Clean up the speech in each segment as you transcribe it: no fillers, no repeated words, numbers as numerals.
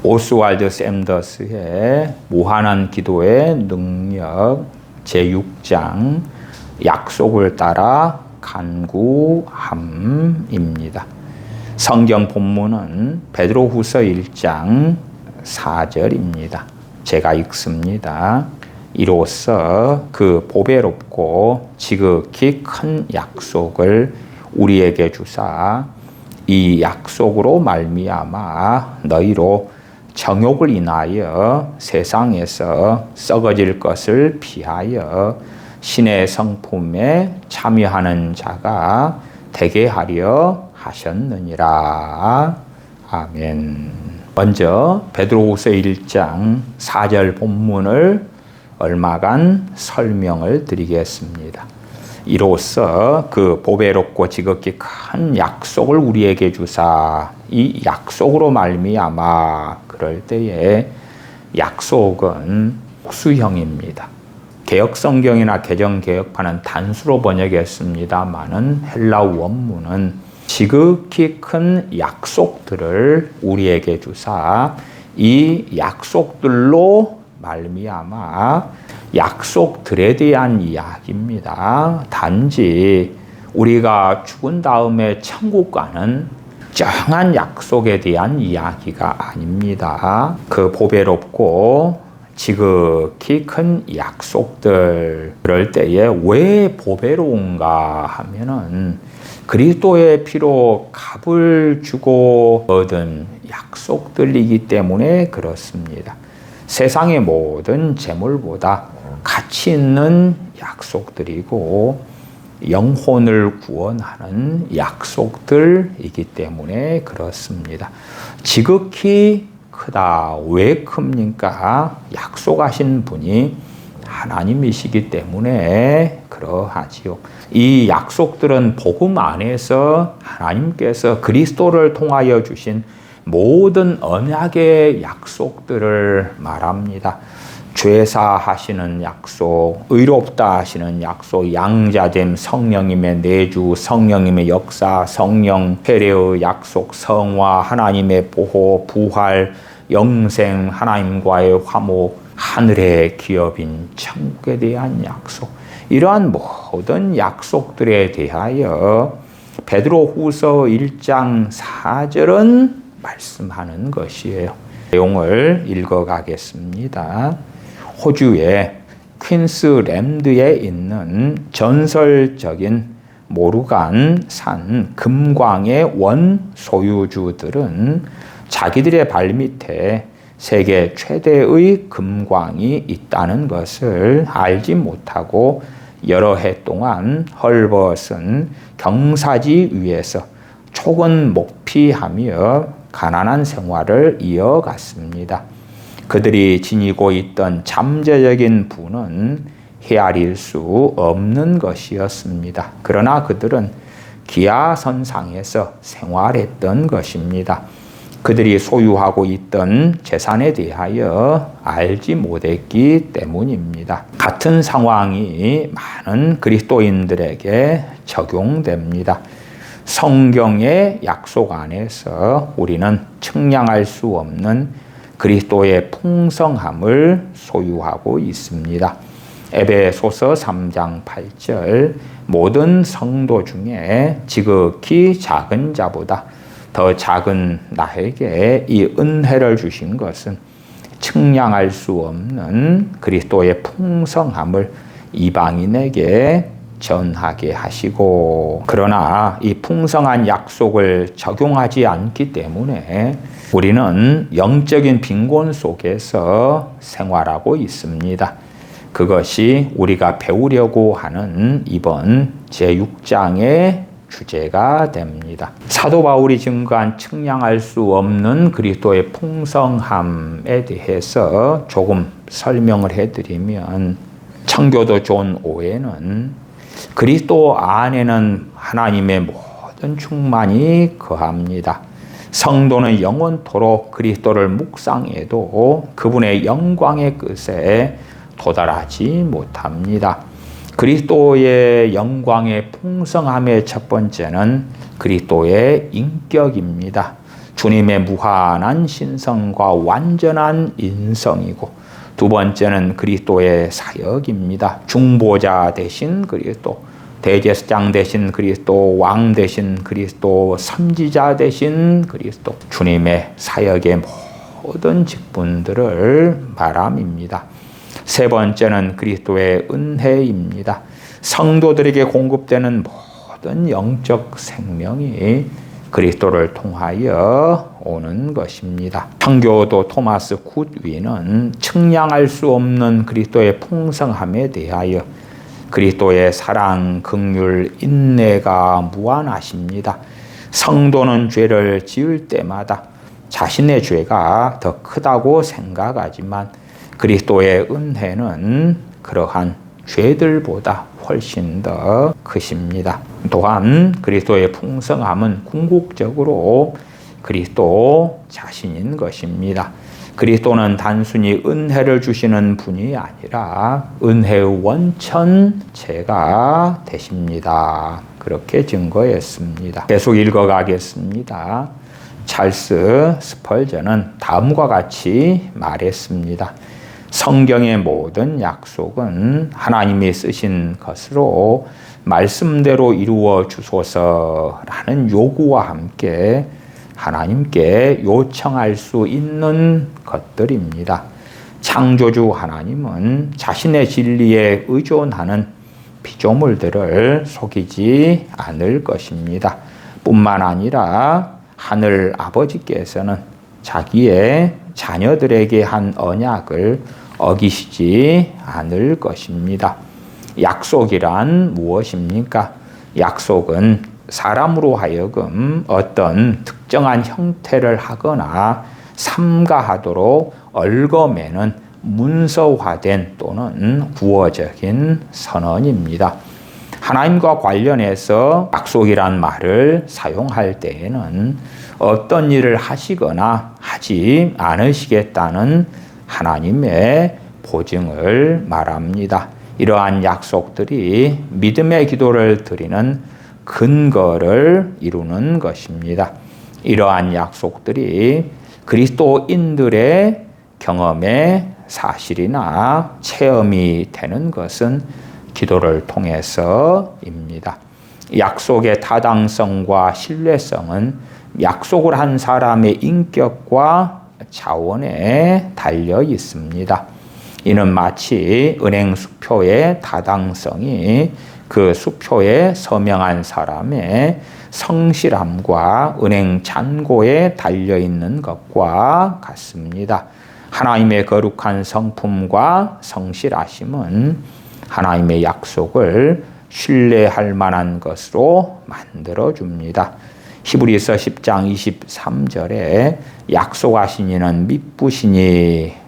오스왈드 샌더스의 무한한 기도의 능력 제6장 약속을 따라 간구함입니다. 성경 본문은 베드로후서 1장 4절입니다. 제가 읽습니다. 이로써 그 보배롭고 지극히 큰 약속을 우리에게 주사 이 약속으로 말미암아 너희로 정욕을 인하여 세상에서 썩어질 것을 피하여 신의 성품에 참여하는 자가 되게 하려 하셨느니라. 아멘. 먼저 베드로후서 1장 4절 본문을 얼마간 설명을 드리겠습니다. 이로써 그 보배롭고 지극히 큰 약속을 우리에게 주사 이 약속으로 말미암아 그럴 때에 약속은 복수형입니다. 개역성경이나 개정개혁판은 단수로 번역했습니다마는 헬라어 원문은 지극히 큰 약속들을 우리에게 주사 이 약속들로 말미암아 약속들에 대한 이야기입니다. 단지 우리가 죽은 다음에 천국 가는 정한 약속에 대한 이야기가 아닙니다. 그 보배롭고 지극히 큰 약속들 그럴 때에 왜 보배로운가 하면은 그리스도의 피로 값을 주고 얻은 약속들이기 때문에 그렇습니다. 세상의 모든 재물보다 가치 있는 약속들이고 영혼을 구원하는 약속들이기 때문에 그렇습니다. 지극히 크다. 왜 큽니까? 약속하신 분이 하나님이시기 때문에 그러하지요. 이 약속들은 복음 안에서 하나님께서 그리스도를 통하여 주신 모든 언약의 약속들을 말합니다. 죄사하시는 약속, 의롭다 하시는 약속, 양자됨, 성령님의 내주, 성령님의 역사, 성령 회례의 약속, 성화, 하나님의 보호, 부활, 영생, 하나님과의 화목, 하늘의 기업인 천국에 대한 약속, 이러한 모든 약속들에 대하여 베드로후서 1장 4절은 말씀하는 것이에요. 내용을 읽어가겠습니다. 호주의 퀸스랜드에 있는 전설적인 모르간 산 금광의 원 소유주들은 자기들의 발밑에 세계 최대의 금광이 있다는 것을 알지 못하고 여러 해 동안 헐벗은 경사지 위에서 촉은 목피하며 가난한 생활을 이어갔습니다. 그들이 지니고 있던 잠재적인 부는 헤아릴 수 없는 것이었습니다. 그러나 그들은 기하선상에서 생활했던 것입니다. 그들이 소유하고 있던 재산에 대하여 알지 못했기 때문입니다. 같은 상황이 많은 그리스도인들에게 적용됩니다. 성경의 약속 안에서 우리는 측량할 수 없는 그리스도의 풍성함을 소유하고 있습니다. 에베소서 3장 8절 모든 성도 중에 지극히 작은 자보다 더 작은 나에게 이 은혜를 주신 것은 측량할 수 없는 그리스도의 풍성함을 이방인에게 전하게 하시고, 그러나 이 풍성한 약속을 적용하지 않기 때문에 우리는 영적인 빈곤 속에서 생활하고 있습니다. 그것이 우리가 배우려고 하는 이번 제6장의 주제가 됩니다. 사도 바울이 증거한 측량할 수 없는 그리스도의 풍성함에 대해서 조금 설명을 해드리면, 청교도 존 오웬은 그리스도 안에는 하나님의 모든 충만이 거합니다. 성도는 영원토록 그리스도를 묵상해도 그분의 영광의 끝에 도달하지 못합니다. 그리스도의 영광의 풍성함의 첫 번째는 그리스도의 인격입니다. 주님의 무한한 신성과 완전한 인성이고, 두 번째는 그리스도의 사역입니다. 중보자 되신 그리스도, 대제사장 되신 그리스도, 왕 되신 그리스도, 선지자 되신 그리스도, 주님의 사역의 모든 직분들을 말함입니다. 세 번째는 그리스도의 은혜입니다. 성도들에게 공급되는 모든 영적 생명이 그리스도를 통하여 오는 것입니다. 청교도 토마스 굿위는 측량할 수 없는 그리스도의 풍성함에 대하여 그리스도의 사랑, 긍휼, 인내가 무한하십니다. 성도는 죄를 지을 때마다 자신의 죄가 더 크다고 생각하지만 그리스도의 은혜는 그러한 죄들보다 훨씬 더 크십니다. 또한 그리스도의 풍성함은 궁극적으로 그리스도 자신인 것입니다. 그리스도는 단순히 은혜를 주시는 분이 아니라 은혜의 원천체가 되십니다. 그렇게 증거했습니다. 계속 읽어가겠습니다. 찰스 스펄전은 다음과 같이 말했습니다. 성경의 모든 약속은 하나님이 쓰신 것으로 말씀대로 이루어 주소서라는 요구와 함께 하나님께 요청할 수 있는 것들입니다. 창조주 하나님은 자신의 진리에 의존하는 피조물들을 속이지 않을 것입니다. 뿐만 아니라 하늘 아버지께서는 자기의 자녀들에게 한 언약을 어기시지 않을 것입니다. 약속이란 무엇입니까? 약속은 사람으로 하여금 어떤 특정한 형태를 하거나 삼가하도록 얽어매는 문서화된 또는 구어적인 선언입니다. 하나님과 관련해서 약속이란 말을 사용할 때에는 어떤 일을 하시거나 하지 않으시겠다는 하나님의 보증을 말합니다. 이러한 약속들이 믿음의 기도를 드리는 근거를 이루는 것입니다. 이러한 약속들이 그리스도인들의 경험의 사실이나 체험이 되는 것은 기도를 통해서입니다. 약속의 타당성과 신뢰성은 약속을 한 사람의 인격과 자원에 달려 있습니다. 이는 마치 은행 수표의 타당성이 그 수표에 서명한 사람의 성실함과 은행 잔고에 달려있는 것과 같습니다. 하나님의 거룩한 성품과 성실하심은 하나님의 약속을 신뢰할 만한 것으로 만들어줍니다. 히브리서 10장 23절에 약속하신 이는 미쁘시니라고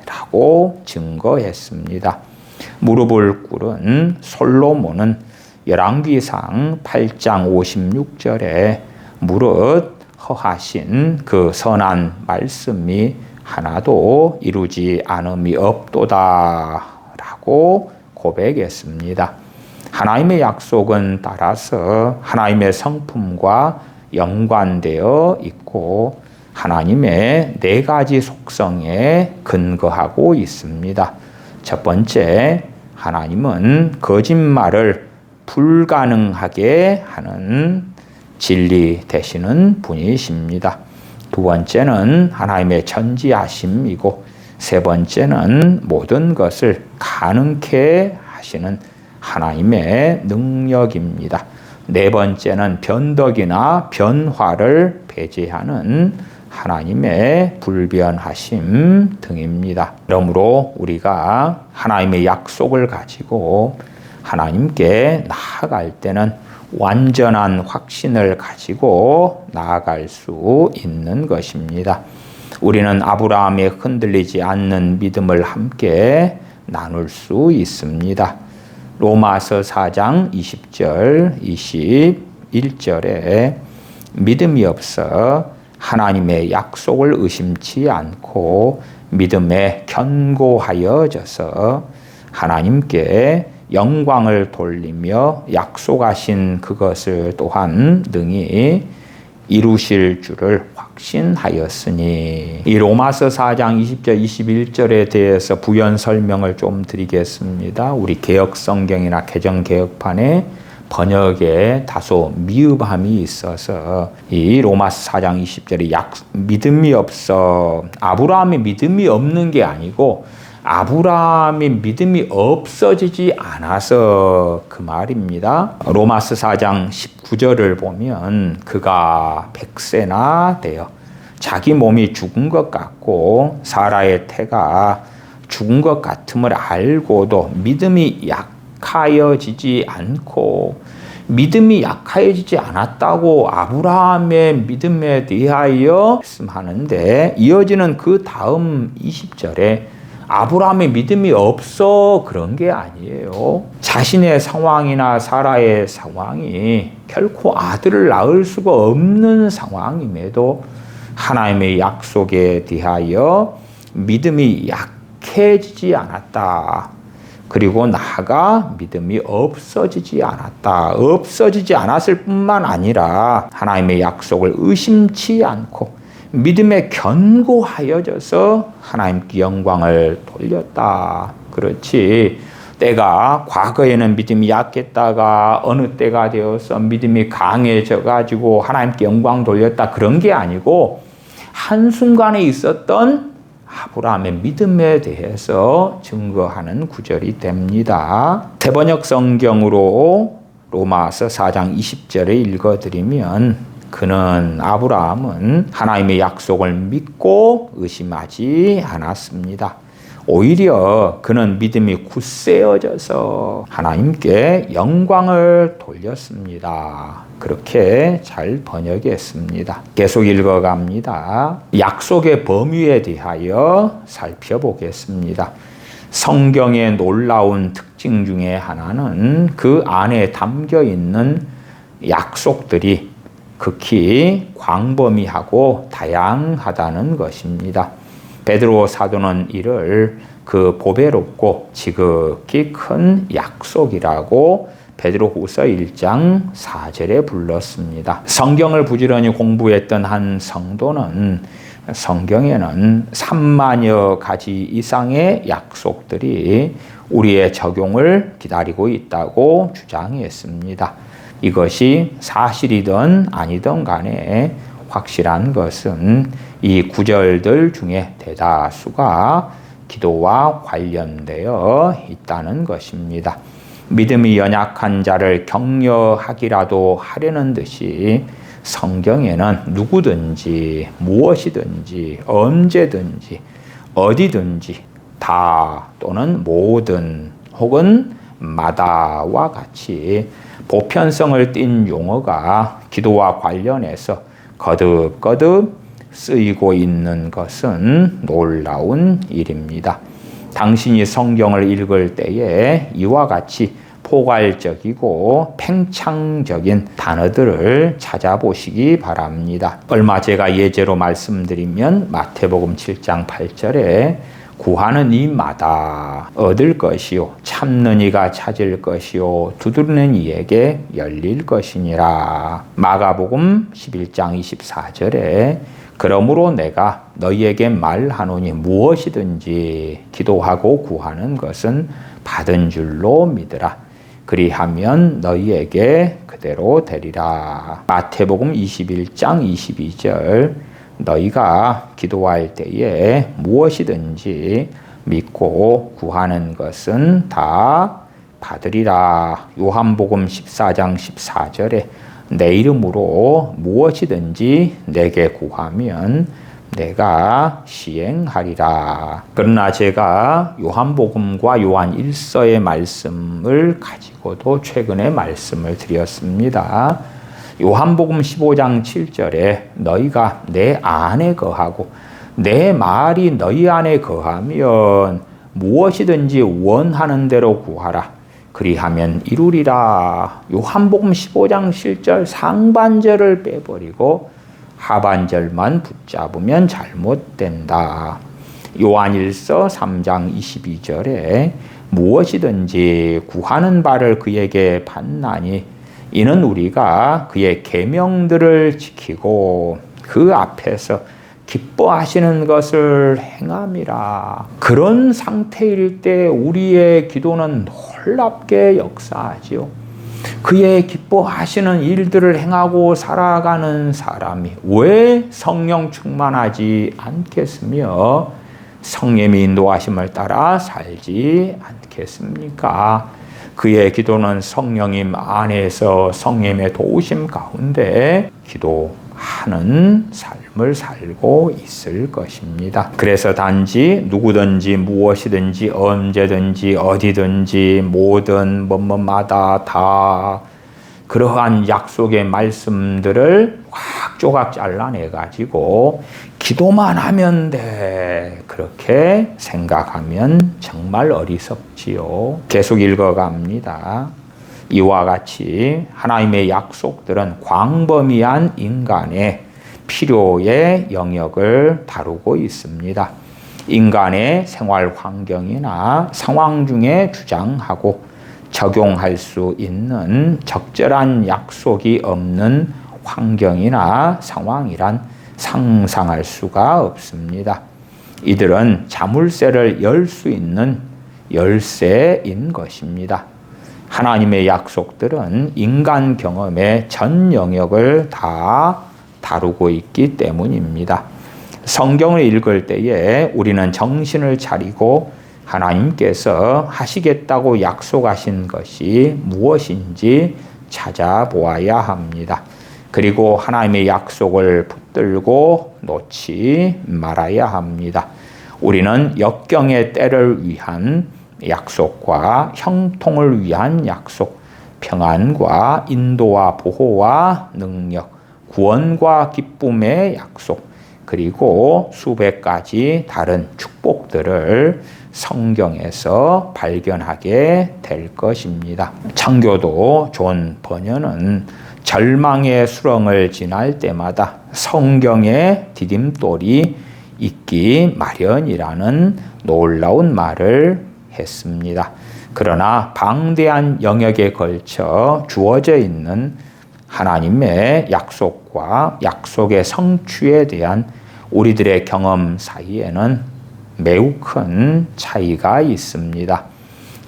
증거했습니다. 무릎을 꿇은 솔로몬은 열왕기상 8장 56절에 무릇 허하신 그 선한 말씀이 하나도 이루지 않음이 없도다 라고 고백했습니다. 하나님의 약속은 따라서 하나님의 성품과 연관되어 있고 하나님의 네 가지 속성에 근거하고 있습니다. 첫 번째, 하나님은 거짓말을 불가능하게 하는 진리 되시는 분이십니다. 두 번째는 하나님의 전지하심이고 세 번째는 모든 것을 가능케 하시는 하나님의 능력입니다. 네 번째는 변덕이나 변화를 배제하는 하나님의 불변하심 등입니다. 그러므로 우리가 하나님의 약속을 가지고 하나님께 나아갈 때는 완전한 확신을 가지고 나아갈 수 있는 것입니다. 우리는 아브라함의 흔들리지 않는 믿음을 함께 나눌 수 있습니다. 로마서 4장 20절, 21절에 믿음이 없어 하나님의 약속을 의심치 않고 믿음에 견고하여져서 하나님께 영광을 돌리며 약속하신 그것을 또한 능히 이루실 줄을 확신하였으니. 이 로마서 4장 20절 21절에 대해서 부연 설명을 좀 드리겠습니다. 우리 개역성경이나 개정개역판에 번역에 다소 미흡함이 있어서 이 로마서 4장 20절에 믿음이 없어, 아브라함의 믿음이 없는 게 아니고 아브라함의 믿음이 없어지지 않아서 그 말입니다. 로마서 4장 19절을 보면 그가 100세나 되어 자기 몸이 죽은 것 같고 사라의 태가 죽은 것 같음을 알고도 믿음이 약하여지지 않고, 믿음이 약하여지지 않았다고 아브라함의 믿음에 대하여 말씀하는데, 이어지는 그 다음 20절에 아브라함의 믿음이 없어 그런 게 아니에요. 자신의 상황이나 사라의 상황이 결코 아들을 낳을 수가 없는 상황임에도 하나님의 약속에 대하여 믿음이 약해지지 않았다. 그리고 나아가 믿음이 없어지지 않았다. 없어지지 않았을 뿐만 아니라 하나님의 약속을 의심치 않고 믿음에 견고하여져서 하나님께 영광을 돌렸다. 그렇지. 때가 과거에는 믿음이 약했다가 어느 때가 되어서 믿음이 강해져 가지고 하나님께 영광 돌렸다. 그런 게 아니고 한순간에 있었던 아브라함의 믿음에 대해서 증거하는 구절이 됩니다. 대번역 성경으로 로마서 4장 20절에 읽어드리면, 그는 아브라함은 하나님의 약속을 믿고 의심하지 않았습니다. 오히려 그는 믿음이 굳세어져서 하나님께 영광을 돌렸습니다. 그렇게 잘 번역했습니다. 계속 읽어갑니다. 약속의 범위에 대하여 살펴보겠습니다. 성경의 놀라운 특징 중에 하나는 그 안에 담겨 있는 약속들이 극히 광범위하고 다양하다는 것입니다. 베드로 사도는 이를 그 보배롭고 지극히 큰 약속이라고 베드로후서 1장 4절에 불렀습니다. 성경을 부지런히 공부했던 한 성도는 성경에는 3만여 가지 이상의 약속들이 우리의 적용을 기다리고 있다고 주장했습니다. 이것이 사실이든 아니든 간에 확실한 것은 이 구절들 중에 대다수가 기도와 관련되어 있다는 것입니다. 믿음이 연약한 자를 격려하기라도 하려는 듯이 성경에는 누구든지 무엇이든지 언제든지 어디든지 다 또는 모든 혹은 마다와 같이 보편성을 띤 용어가 기도와 관련해서 거듭거듭 쓰이고 있는 것은 놀라운 일입니다. 당신이 성경을 읽을 때에 이와 같이 포괄적이고 팽창적인 단어들을 찾아보시기 바랍니다. 얼마 제가 예제로 말씀드리면 마태복음 7장 8절에 구하는 이마다 얻을 것이요 참는 이가 찾을 것이요 두드리는 이에게 열릴 것이니라. 마가복음 11장 24절에 그러므로 내가 너희에게 말하노니 무엇이든지 기도하고 구하는 것은 받은 줄로 믿으라. 그리하면 너희에게 그대로 되리라. 마태복음 21장 22절 너희가 기도할 때에 무엇이든지 믿고 구하는 것은 다 받으리라. 요한복음 14장 14절에 내 이름으로 무엇이든지 내게 구하면 내가 시행하리라. 그러나 제가 요한복음과 요한 1서의 말씀을 가지고도 최근에 말씀을 드렸습니다. 요한복음 15장 7절에 너희가 내 안에 거하고 내 말이 너희 안에 거하면 무엇이든지 원하는 대로 구하라. 그리하면 이루리라. 요한복음 15장 7절 상반절을 빼버리고 하반절만 붙잡으면 잘못된다. 요한일서 3장 22절에 무엇이든지 구하는 바를 그에게 받나니 이는 우리가 그의 계명들을 지키고 그 앞에서 기뻐하시는 것을 행함이라. 그런 상태일 때 우리의 기도는 놀랍게 역사하지요. 그의 기뻐하시는 일들을 행하고 살아가는 사람이 왜 성령 충만하지 않겠으며 성령의 인도하심을 따라 살지 않겠습니까? 그의 기도는 성령님 안에서 성령의 도우심 가운데 기도하는 삶을 살고 있을 것입니다. 그래서 단지 누구든지 무엇이든지 언제든지 어디든지 모든 뭐뭐마다 다 그러한 약속의 말씀들을 확 조각 잘라내가지고 기도만 하면 돼. 그렇게 생각하면 정말 어리석지요. 계속 읽어갑니다. 이와 같이 하나님의 약속들은 광범위한 인간의 필요의 영역을 다루고 있습니다. 인간의 생활 환경이나 상황 중에 주장하고 적용할 수 있는 적절한 약속이 없는 환경이나 상황이란 상상할 수가 없습니다. 이들은 자물쇠를 열 수 있는 열쇠인 것입니다. 하나님의 약속들은 인간 경험의 전 영역을 다 다루고 있기 때문입니다. 성경을 읽을 때에 우리는 정신을 차리고 하나님께서 하시겠다고 약속하신 것이 무엇인지 찾아보아야 합니다. 그리고 하나님의 약속을 붙들고 놓지 말아야 합니다. 우리는 역경의 때를 위한 약속과 형통을 위한 약속, 평안과 인도와 보호와 능력, 구원과 기쁨의 약속, 그리고 수백 가지 다른 축복들을 성경에서 발견하게 될 것입니다. 창교도 존 버녀는 절망의 수렁을 지날 때마다 성경의 디딤돌이 있기 마련이라는 놀라운 말을 했습니다. 그러나 방대한 영역에 걸쳐 주어져 있는 하나님의 약속과 약속의 성취에 대한 우리들의 경험 사이에는 매우 큰 차이가 있습니다.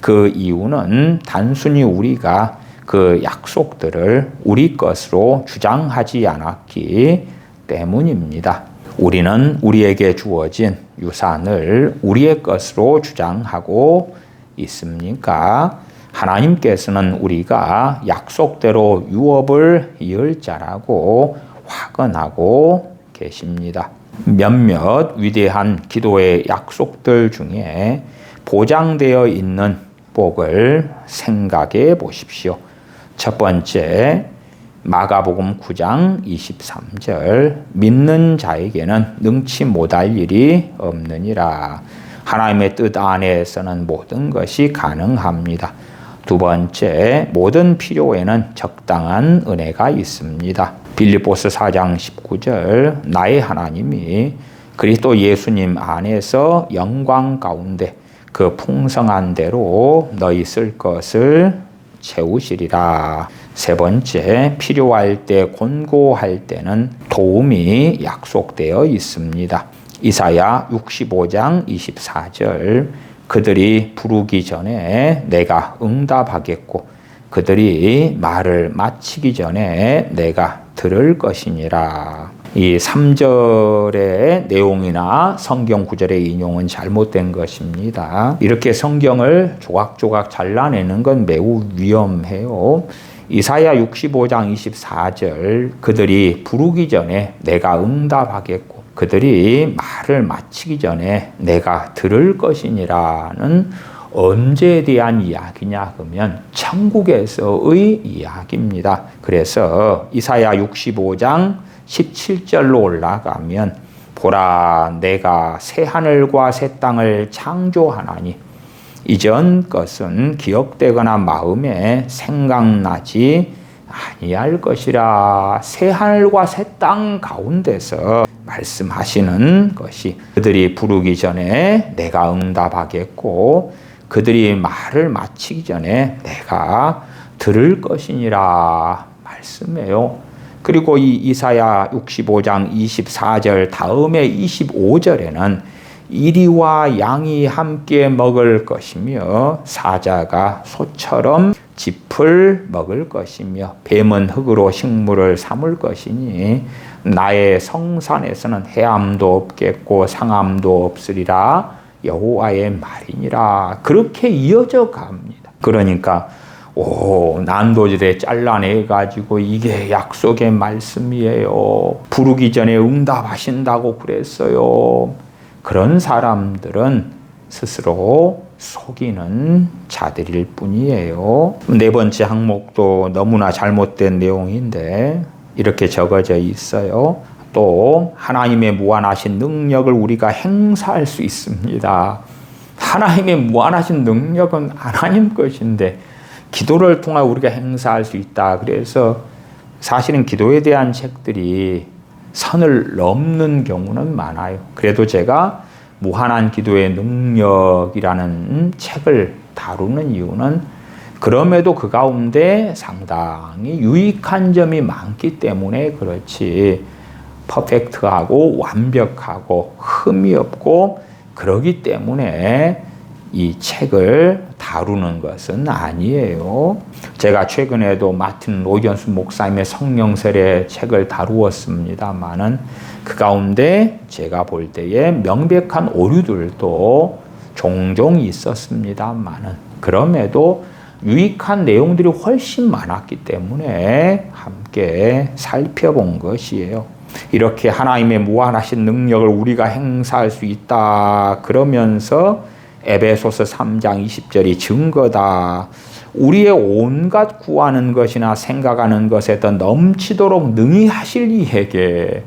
그 이유는 단순히 우리가 그 약속들을 우리 것으로 주장하지 않았기 때문입니다. 우리는 우리에게 주어진 유산을 우리의 것으로 주장하고 있습니까? 하나님께서는 우리가 약속대로 유업을 이을 자라고 확언하고 계십니다. 몇몇 위대한 기도의 약속들 중에 보장되어 있는 복을 생각해 보십시오. 첫 번째, 마가복음 9장 23절, 믿는 자에게는 능치 못할 일이 없느니라. 하나님의 뜻 안에서는 모든 것이 가능합니다. 두 번째, 모든 필요에는 적당한 은혜가 있습니다. 빌립보서 4장 19절, 나의 하나님이 그리스도 예수님 안에서 영광 가운데 그 풍성한 대로 너희 쓸 것을 채우시리라. 세 번째, 필요할 때 곤고할 때는 도움이 약속되어 있습니다. 이사야 65장 24절, 그들이 부르기 전에 내가 응답하겠고 그들이 말을 마치기 전에 내가 들을 것이니라. 이 3절의 내용이나 성경 구절의 인용은 잘못된 것입니다. 이렇게 성경을 조각조각 잘라내는 건 매우 위험해요. 이사야 65장 24절, 그들이 부르기 전에 내가 응답하겠고 그들이 말을 마치기 전에 내가 들을 것이니라는 언제에 대한 이야기냐 그러면 천국에서의 이야기입니다. 그래서 이사야 65장 17절로 올라가면 보라 내가 새 하늘과 새 땅을 창조하나니 이전 것은 기억되거나 마음에 생각나지 아니할 것이라. 새 하늘과 새 땅 가운데서 말씀하시는 것이 그들이 부르기 전에 내가 응답하겠고 그들이 말을 마치기 전에 내가 들을 것이니라 말씀해요. 그리고 이 이사야 65장 24절 다음에 25절에는 이리와 양이 함께 먹을 것이며 사자가 소처럼 짚을 먹을 것이며 뱀은 흙으로 식물을 삼을 것이니 나의 성산에서는 해함도 없겠고 상함도 없으리라 여호와의 말이니라. 그렇게 이어져 갑니다. 그러니까 난도질에 잘라내가지고 이게 약속의 말씀이에요. 부르기 전에 응답하신다고 그랬어요. 그런 사람들은 스스로 속이는 자들일 뿐이에요. 네 번째 항목도 너무나 잘못된 내용인데 이렇게 적어져 있어요. 또 하나님의 무한하신 능력을 우리가 행사할 수 있습니다. 하나님의 무한하신 능력은 하나님 것인데 기도를 통해 우리가 행사할 수 있다. 그래서 사실은 기도에 대한 책들이 선을 넘는 경우는 많아요. 그래도 제가 무한한 기도의 능력이라는 책을 다루는 이유는 그럼에도 그 가운데 상당히 유익한 점이 많기 때문에 그렇지 퍼펙트하고 완벽하고 흠이 없고 그러기 때문에 이 책을 다루는 것은 아니에요. 제가 최근에도 마틴 로이언스 목사님의 성령설의 책을 다루었습니다만은 그 가운데 제가 볼 때에 명백한 오류들도 종종 있었습니다만은 그럼에도 유익한 내용들이 훨씬 많았기 때문에 함께 살펴본 것이에요. 이렇게 하나님의 무한하신 능력을 우리가 행사할 수 있다 그러면서 에베소서 3장 20절이 증거다. 우리의 온갖 구하는 것이나 생각하는 것에 더 넘치도록 능히 하실 이에게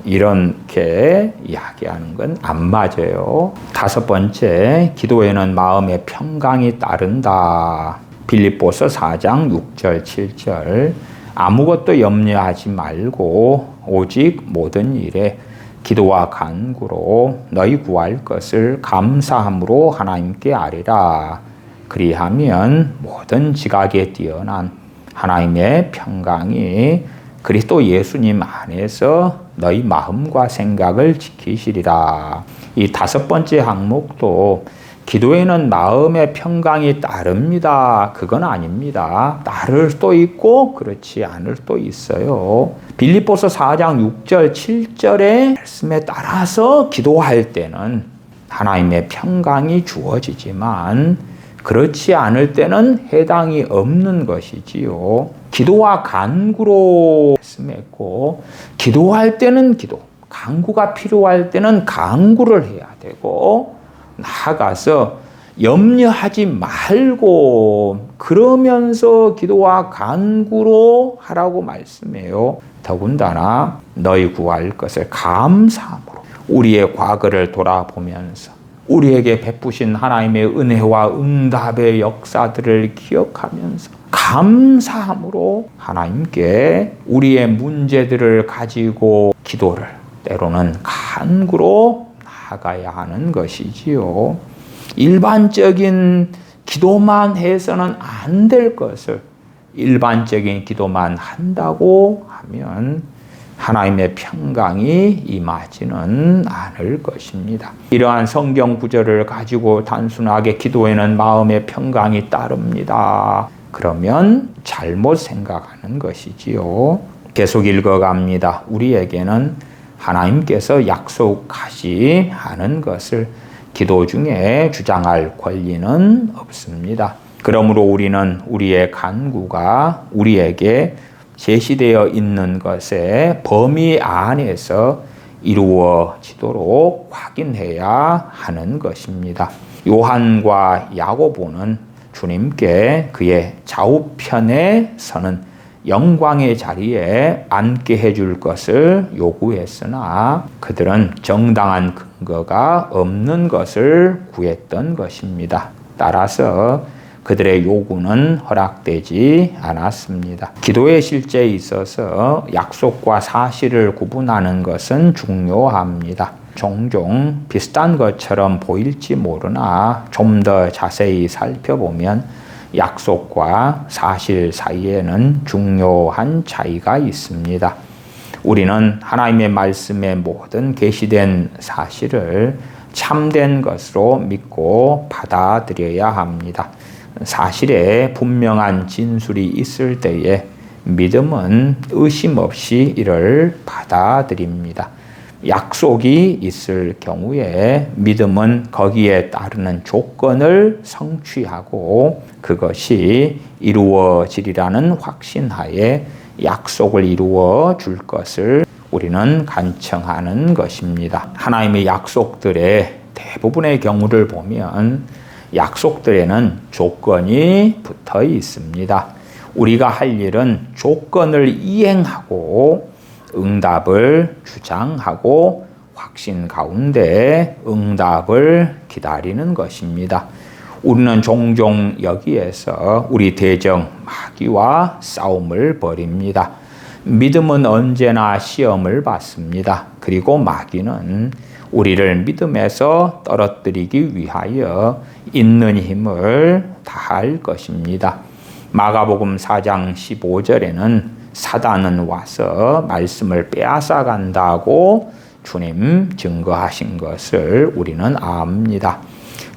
이렇게 이야기하는 건 안 맞아요. 다섯 번째, 기도에는 마음의 평강이 따른다. 빌립보서 4장 6절 7절 아무것도 염려하지 말고 오직 모든 일에 기도와 간구로 너희 구할 것을 감사함으로 하나님께 아뢰라. 그리하면 모든 지각에 뛰어난 하나님의 평강이 그리스도 예수님 안에서 너희 마음과 생각을 지키시리라. 이 다섯 번째 항목도 기도에는 마음의 평강이 따릅니다. 그건 아닙니다. 따를 수도 있고 그렇지 않을 수도 있어요. 빌립보서 4장 6절 7절의 말씀에 따라서 기도할 때는 하나님의 평강이 주어지지만 그렇지 않을 때는 해당이 없는 것이지요. 기도와 간구로 말씀했고 기도할 때는 기도, 간구가 필요할 때는 간구를 해야 되고 나아가서 염려하지 말고 그러면서 기도와 간구로 하라고 말씀해요. 더군다나 너희 구할 것을 감사함으로 우리의 과거를 돌아보면서 우리에게 베푸신 하나님의 은혜와 응답의 역사들을 기억하면서 감사함으로 하나님께 우리의 문제들을 가지고 기도를 때로는 간구로 나아가야 하는 것이지요. 일반적인 기도만 해서는 안 될 것을 일반적인 기도만 한다고 하면 하나님의 평강이 임하지는 않을 것입니다. 이러한 성경 구절을 가지고 단순하게 기도에는 마음의 평강이 따릅니다. 그러면 잘못 생각하는 것이지요. 계속 읽어갑니다. 우리에게는 하나님께서 약속하지 않은 것을 기도 중에 주장할 권리는 없습니다. 그러므로 우리는 우리의 간구가 우리에게 제시되어 있는 것의 범위 안에서 이루어지도록 확인해야 하는 것입니다. 요한과 야고보는 주님께 그의 좌우편에 서는 영광의 자리에 앉게 해줄 것을 요구했으나 그들은 정당한 근거가 없는 것을 구했던 것입니다. 따라서 그들의 요구는 허락되지 않았습니다. 기도의 실제에 있어서 약속과 사실을 구분하는 것은 중요합니다. 종종 비슷한 것처럼 보일지 모르나 좀 더 자세히 살펴보면 약속과 사실 사이에는 중요한 차이가 있습니다. 우리는 하나님의 말씀에 모든 계시된 사실을 참된 것으로 믿고 받아들여야 합니다. 사실에 분명한 진술이 있을 때에 믿음은 의심 없이 이를 받아들입니다. 약속이 있을 경우에 믿음은 거기에 따르는 조건을 성취하고 그것이 이루어지리라는 확신하에 약속을 이루어 줄 것을 우리는 간청하는 것입니다. 하나님의 약속들의 대부분의 경우를 보면 약속들에는 조건이 붙어 있습니다. 우리가 할 일은 조건을 이행하고 응답을 주장하고 확신 가운데 응답을 기다리는 것입니다. 우리는 종종 여기에서 우리 대적 마귀와 싸움을 벌입니다. 믿음은 언제나 시험을 받습니다. 그리고 마귀는 우리를 믿음에서 떨어뜨리기 위하여 있는 힘을 다할 것입니다. 마가복음 4장 15절에는 사단은 와서 말씀을 빼앗아 간다고 주님 증거하신 것을 우리는 압니다.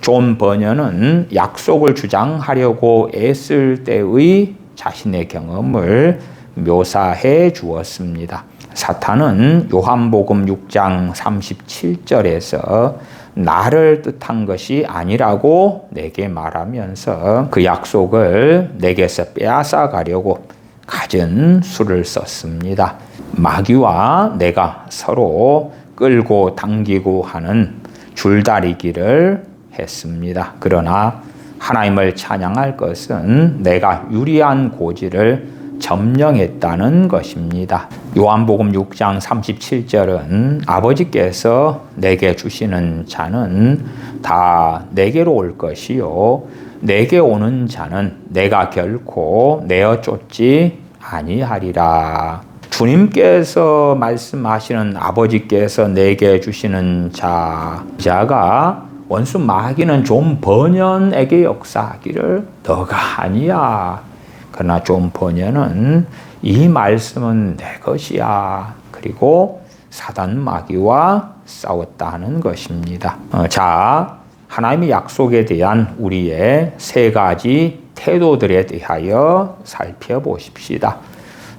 존 버녀는 약속을 주장하려고 애쓸 때의 자신의 경험을 묘사해 주었습니다. 사탄은 요한복음 6장 37절에서 나를 뜻한 것이 아니라고 내게 말하면서 그 약속을 내게서 빼앗아 가려고 갖은 수를 썼습니다. 마귀와 내가 서로 끌고 당기고 하는 줄다리기를 했습니다. 그러나 하나님을 찬양할 것은 내가 유리한 고지를 점령했다는 것입니다. 요한복음 6장 37절은 아버지께서 내게 주시는 자는 다 내게로 올 것이요 내게 오는 자는 내가 결코 내어 쫓지 아니하리라. 주님께서 말씀하시는 아버지께서 내게 주시는 자가 원수 마귀는 존 버년에게 역사하기를 너가 아니야. 그러나 존 버년은 이 말씀은 내 것이야. 그리고 사단 마귀와 싸웠다는 것입니다. 자, 하나님의 약속에 대한 우리의 세 가지 태도들에 대하여 살펴보십시다.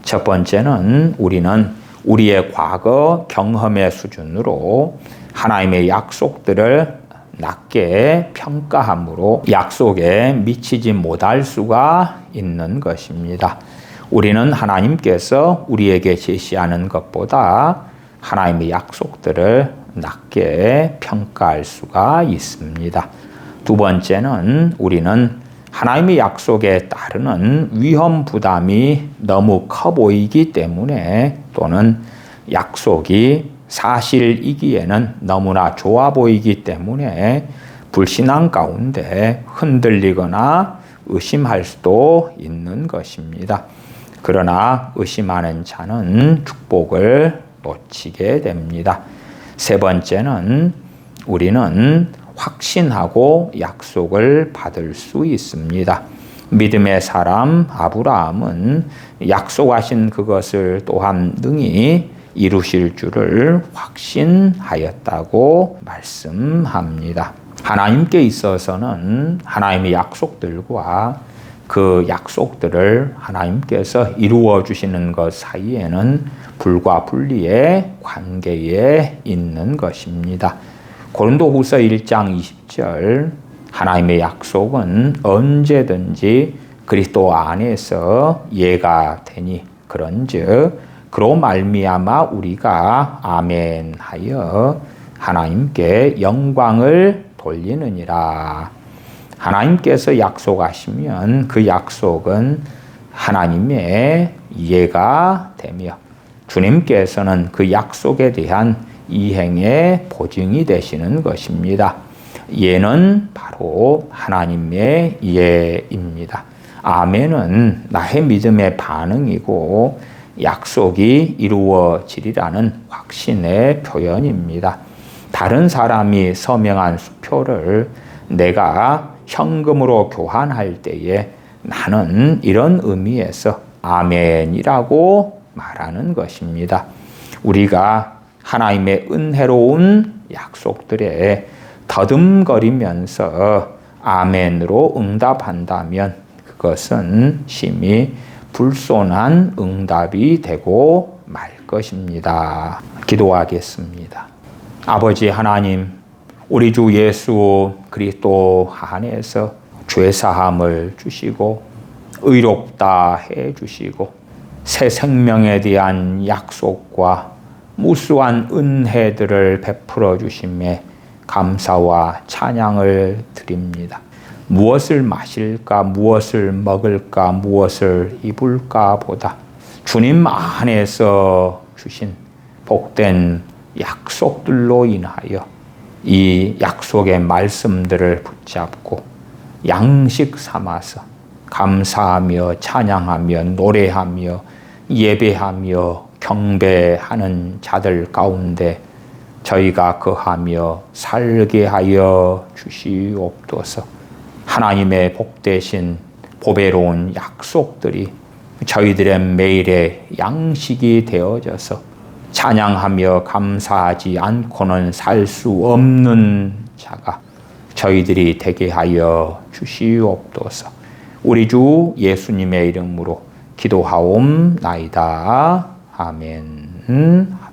첫 번째는 우리는 우리의 과거 경험의 수준으로 하나님의 약속들을 낮게 평가함으로 약속에 미치지 못할 수가 있는 것입니다. 우리는 하나님께서 우리에게 제시하는 것보다 하나님의 약속들을 낮게 평가할 수가 있습니다. 두 번째는 우리는 하나님의 약속에 따르는 위험 부담이 너무 커 보이기 때문에 또는 약속이 사실이기에는 너무나 좋아 보이기 때문에 불신앙 가운데 흔들리거나 의심할 수도 있는 것입니다. 그러나 의심하는 자는 축복을 놓치게 됩니다. 세 번째는 우리는 확신하고 약속을 받을 수 있습니다. 믿음의 사람 아브라함은 약속하신 그것을 또한 능히 이루실 줄을 확신하였다고 말씀합니다. 하나님께 있어서는 하나님의 약속들과 그 약속들을 하나님께서 이루어 주시는 것 사이에는 불과 분리의 관계에 있는 것입니다. 고린도후서 1장 20절 하나님의 약속은 언제든지 그리스도 안에서 예가 되니 그런즉 그로 말미암아 우리가 아멘하여 하나님께 영광을 돌리느니라. 하나님께서 약속하시면 그 약속은 하나님의 이해가 되며 주님께서는 그 약속에 대한 이행의 보증이 되시는 것입니다. 예는 바로 하나님의 이해입니다. 아멘은 나의 믿음의 반응이고 약속이 이루어지리라는 확신의 표현입니다. 다른 사람이 서명한 수표를 내가 현금으로 교환할 때에 나는 이런 의미에서 아멘이라고 말하는 것입니다. 우리가 하나님의 은혜로운 약속들에 더듬거리면서 아멘으로 응답한다면 그것은 심히 불손한 응답이 되고 말 것입니다. 기도하겠습니다. 아버지 하나님, 우리 주 예수 그리스도 안에서 죄사함을 주시고 의롭다 해주시고 새 생명에 대한 약속과 무수한 은혜들을 베풀어 주심에 감사와 찬양을 드립니다. 무엇을 마실까, 무엇을 먹을까, 무엇을 입을까 보다 주님 안에서 주신 복된 약속들로 인하여 이 약속의 말씀들을 붙잡고 양식 삼아서 감사하며 찬양하며 노래하며 예배하며 경배하는 자들 가운데 저희가 거하며 살게 하여 주시옵소서. 하나님의 복되신 보배로운 약속들이 저희들의 매일의 양식이 되어져서 찬양하며 감사하지 않고는 살 수 없는 자가 저희들이 되게 하여 주시옵소서. 우리 주 예수님의 이름으로 기도하옵나이다. 아멘.